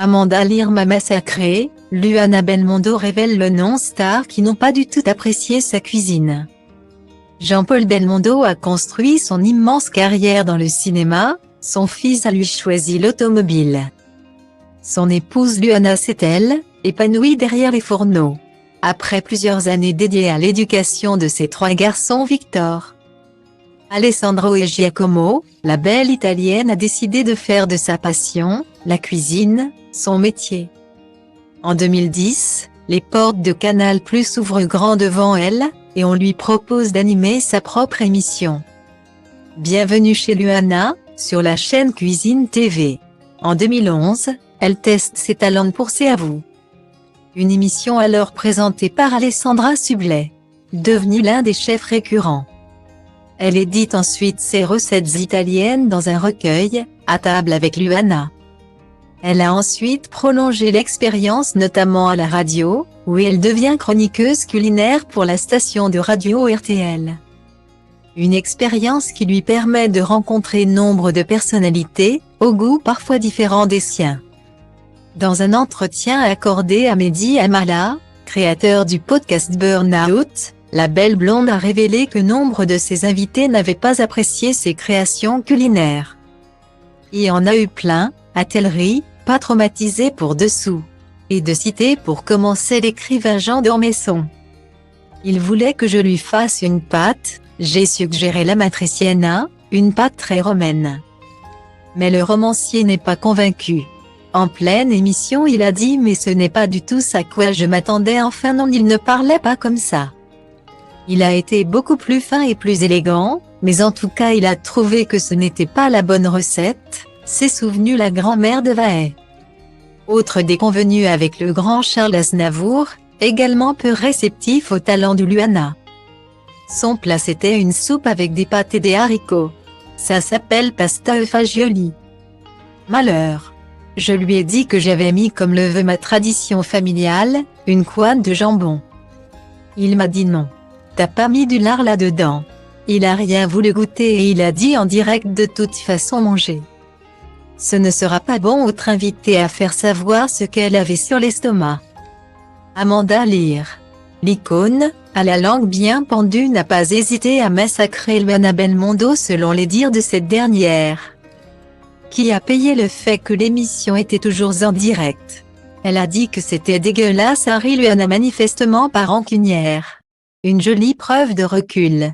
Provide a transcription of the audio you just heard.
Amanda Lear m'a massacré, Luana Belmondo révèle le non-star qui n'ont pas du tout apprécié sa cuisine. Jean-Paul Belmondo a construit son immense carrière dans le cinéma, son fils a lui choisi l'automobile. Son épouse Luana s'est, elle, épanouie derrière les fourneaux. Après plusieurs années dédiées à l'éducation de ses 3 garçons Victor, Alessandro et Giacomo, la belle italienne a décidé de faire de sa passion, la cuisine, son métier. En 2010, les portes de Canal+ s'ouvrent grand devant elle, et on lui propose d'animer sa propre émission. Bienvenue chez Luana, sur la chaîne Cuisine TV. En 2011, elle teste ses talents pour C'est à vous. Une émission alors présentée par Alessandra Sublet, devenue l'un des chefs récurrents. Elle édite ensuite ses recettes italiennes dans un recueil, À table avec Luana. Elle a ensuite prolongé l'expérience notamment à la radio, où elle devient chroniqueuse culinaire pour la station de radio RTL. Une expérience qui lui permet de rencontrer nombre de personnalités, aux goûts parfois différents des siens. Dans un entretien accordé à Mehdi Amala, créateur du podcast Burnout, la belle blonde a révélé que nombre de ses invités n'avaient pas apprécié ses créations culinaires. Il y en a eu plein, a-t-elle ri, pas traumatisé pour dessous. Et de citer pour commencer l'écrivain Jean d'Ormesson. Il voulait que je lui fasse une pâte, j'ai suggéré la matriciana, une pâte très romaine. Mais le romancier n'est pas convaincu. En pleine émission il a dit mais ce n'est pas du tout ça à quoi je m'attendais, enfin non, il ne parlait pas comme ça. Il a été beaucoup plus fin et plus élégant, mais en tout cas il a trouvé que ce n'était pas la bonne recette, s'est souvenu la grand-mère de Vahay. Autre déconvenu avec le grand Charles Aznavour, également peu réceptif au talent de Luana. Son plat c'était une soupe avec des pâtes et des haricots. Ça s'appelle pasta e fagioli. Malheur. Je lui ai dit que j'avais mis comme le veut ma tradition familiale, une couenne de jambon. Il m'a dit non. T'as pas mis du lard là-dedans. Il a rien voulu goûter et il a dit en direct de toute façon manger. Ce ne sera pas bon, autre invité à faire savoir ce qu'elle avait sur l'estomac. Amanda Lear. L'icône, à la langue bien pendue, n'a pas hésité à massacrer Luana Belmondo selon les dires de cette dernière, qui a payé le fait que l'émission était toujours en direct. Elle a dit que c'était dégueulasse, a ri Luana, manifestement pas rancunière. Une jolie preuve de recul.